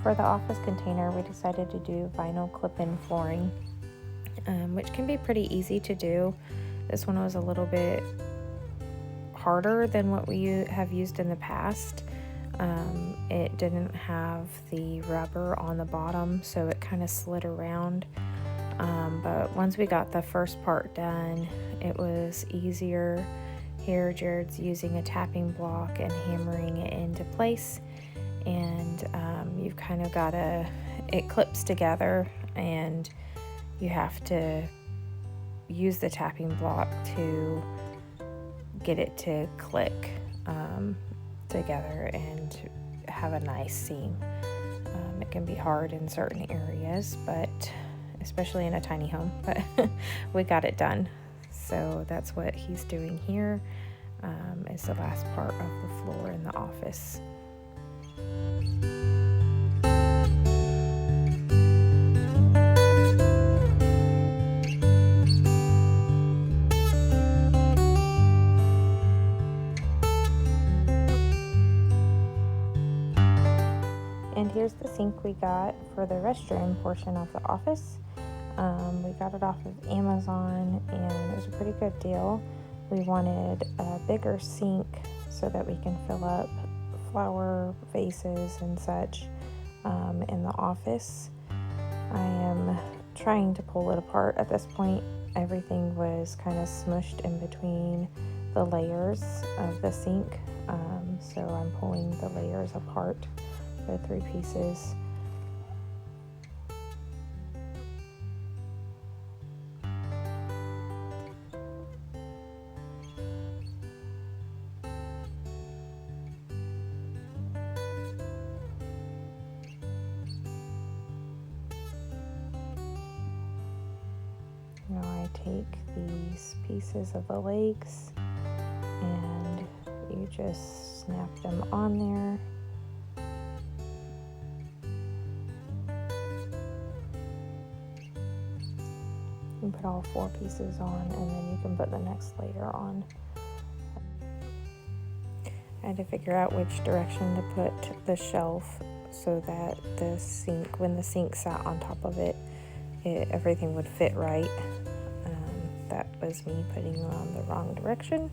For the office container, we decided to do vinyl clip-in flooring, which can be pretty easy to do. This one was a little bit harder than what we have used in the past. It didn't have the rubber on the bottom, so it kind of slid around. But once we got the first part done, it was easier. Here, Jared's using a tapping block and hammering it into place. And you've kind of got it clips together, and you have to use the tapping block to get it to click together and have a nice seam. It can be hard in certain areas, but especially in a tiny home, but we got it done. So that's what he's doing here, is the last part of the floor in the office. And here's the sink we got for the restroom portion of the office. We got it off of Amazon, and it was a pretty good deal. We wanted a bigger sink so that we can fill up flower vases and such in the office. I am trying to pull it apart at this point. Everything was kind of smushed in between the layers of the sink, so I'm pulling the layers apart, the 3 pieces. Now I take these pieces of the legs and you just snap them on there. You can put all 4 pieces on, and then you can put the next layer on. I had to figure out which direction to put the shelf so that the sink, when the sink sat on top of it, everything would fit right. That was me putting it on the wrong direction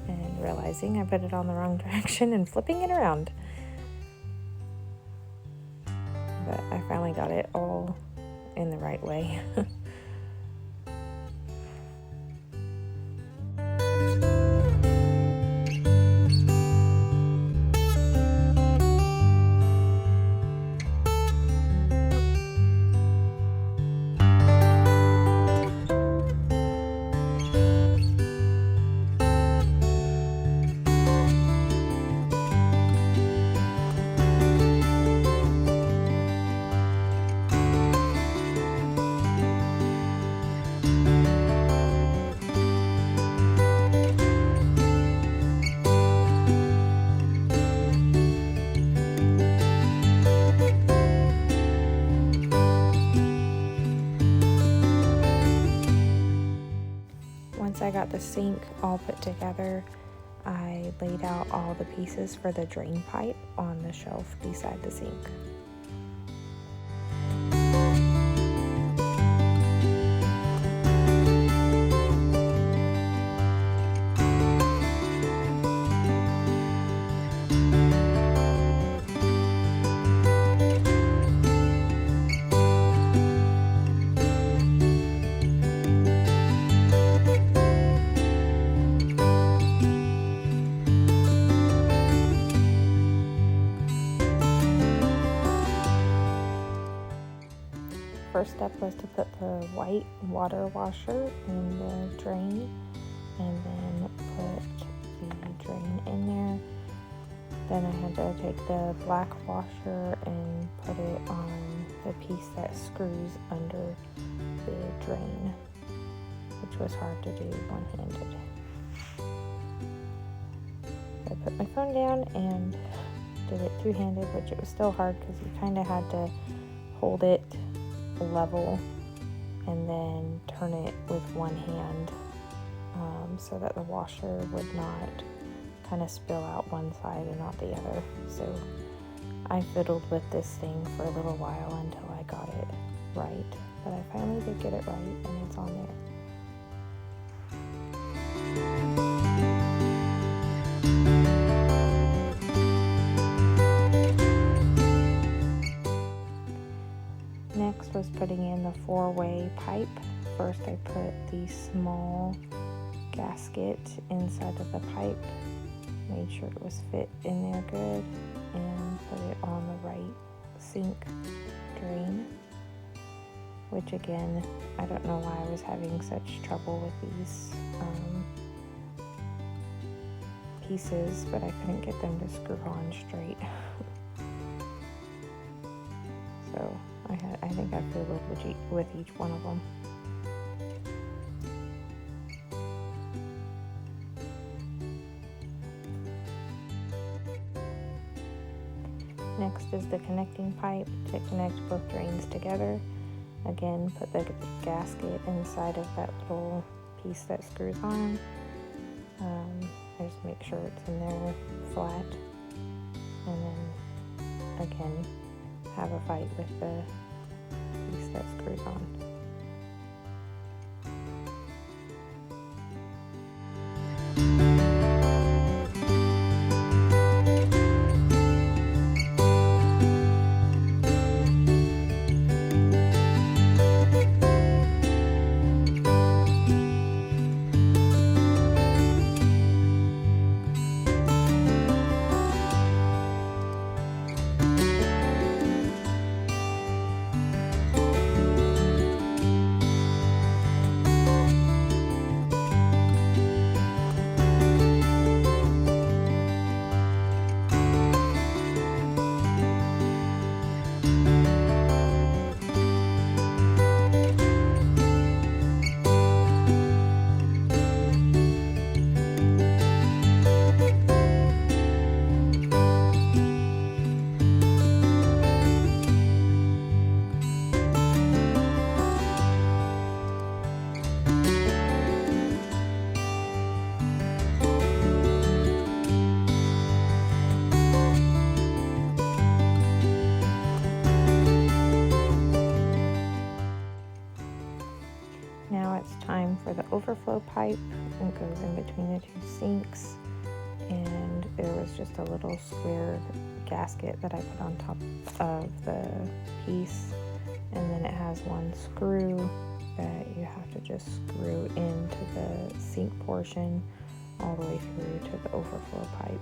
and realizing I put it on the wrong direction and flipping it around. But I finally got it all in the right way. Once I got the sink all put together, I laid out all the pieces for the drain pipe on the shelf beside the sink. First step was to put the white water washer in the drain, and then put the drain in there. Then I had to take the black washer and put it on the piece that screws under the drain, which was hard to do one-handed. I put my phone down and did it two-handed, which it was still hard because you kind of had to hold it level and then turn it with one hand so that the washer would not kind of spill out one side and not the other. So I fiddled with this thing for a little while until I got it right, but I finally did get it right, and it's on there. Next was putting in the 4-way pipe. First I put the small gasket inside of the pipe, made sure it was fit in there good, and put it on the right sink drain, which again, I don't know why I was having such trouble with these pieces, but I couldn't get them to screw on straight. So I think I fiddled with each one of them. Next is the connecting pipe to connect both drains together. Again, put the gasket inside of that little piece that screws on. Just make sure it's in there flat, and then again have a fight with the piece that screws on. Now it's time for the overflow pipe. It goes in between the two sinks, and there was just a little square gasket that I put on top of the piece, and then it has one screw that you have to just screw into the sink portion all the way through to the overflow pipe.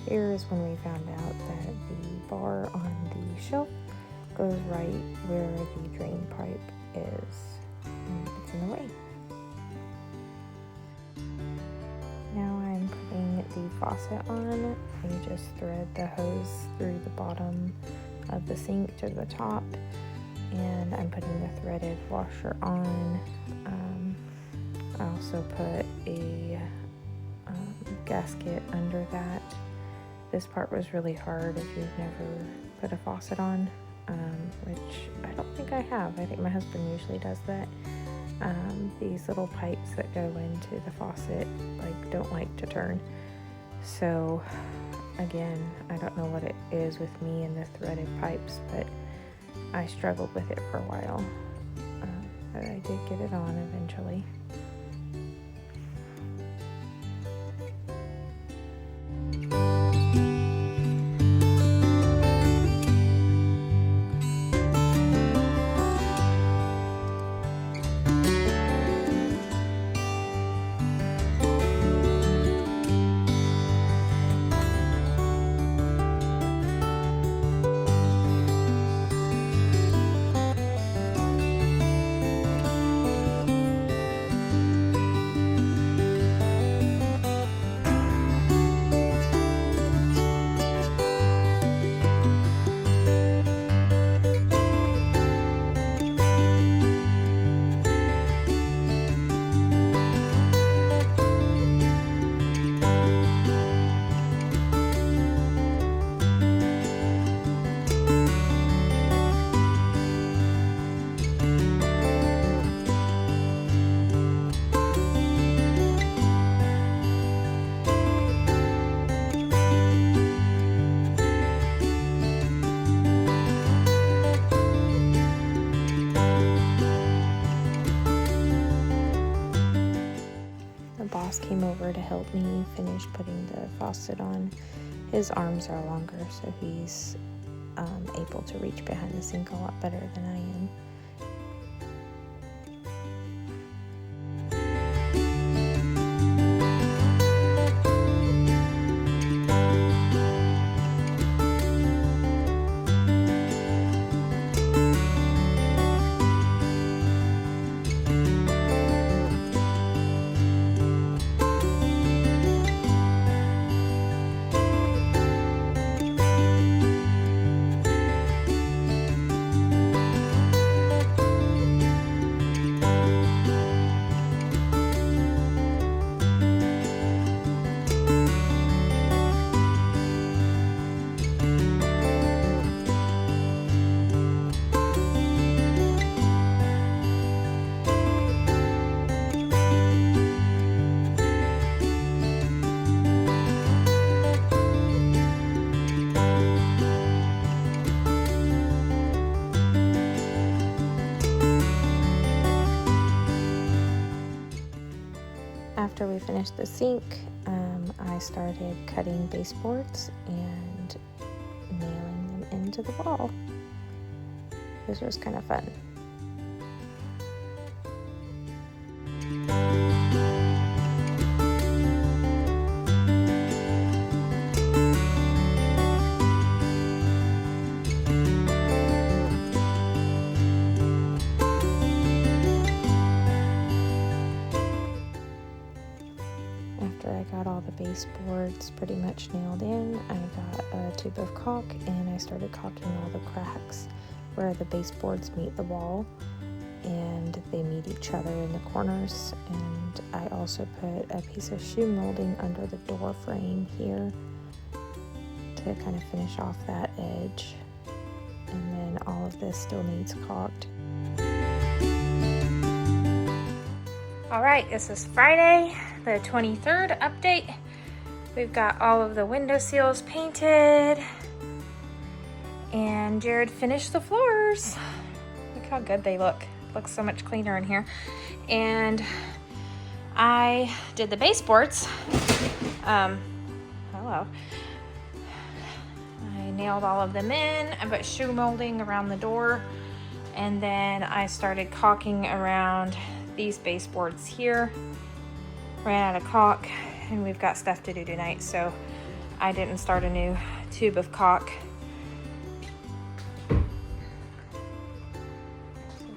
Here is when we found out that the bar on the shelf goes right where the drain pipe is, and it's in the way. Now I'm putting the faucet on. You just thread the hose through the bottom of the sink to the top, and I'm putting the threaded washer on. I also put a gasket under that. This part was really hard if you've never put a faucet on, which I don't think I have. I think my husband usually does that. These little pipes that go into the faucet don't like to turn. So again, I don't know what it is with me and the threaded pipes, but I struggled with it for a while. But I did get it on eventually. Max came over to help me finish putting the faucet on. His arms are longer, so he's able to reach behind the sink a lot better than I am. After we finished the sink, I started cutting baseboards and nailing them into the wall. This was kind of fun. After I got all the baseboards pretty much nailed in, I got a tube of caulk and I started caulking all the cracks where the baseboards meet the wall and they meet each other in the corners. And I also put a piece of shoe molding under the door frame here to kind of finish off that edge. And then all of this still needs caulked. All right, this is Friday, the 23rd update. We've got all of the window sills painted and Jared finished the floors. Look how good they look. Looks so much cleaner in here. And I did the baseboards. Hello. I nailed all of them in. I put shoe molding around the door, and then I started caulking around these baseboards here. Ran out of caulk, and we've got stuff to do tonight, so I didn't start a new tube of caulk. So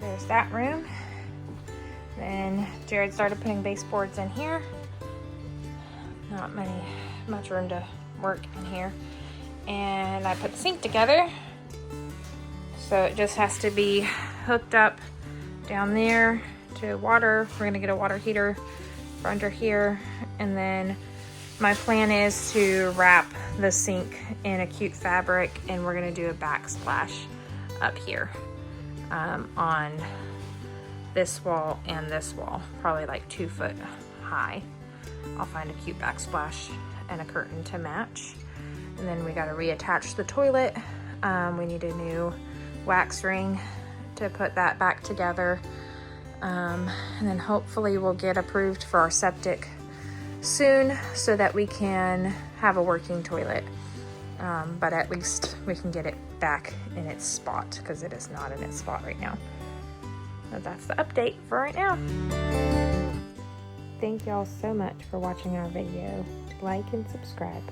there's that room. Then Jared started putting baseboards in here. Not much room to work in here. And I put the sink together, so it just has to be hooked up down there to water. We're gonna get a water heater for under here, and then my plan is to wrap the sink in a cute fabric, and we're gonna do a backsplash up here on this wall and this wall, probably like 2 foot high. I'll find a cute backsplash and a curtain to match. And then we got to reattach the toilet. We need a new wax ring to put that back together. And then hopefully we'll get approved for our septic soon so that we can have a working toilet. But at least we can get it back in its spot, because it is not in its spot right now. So that's the update for right now. Thank y'all so much for watching our video. Like and subscribe.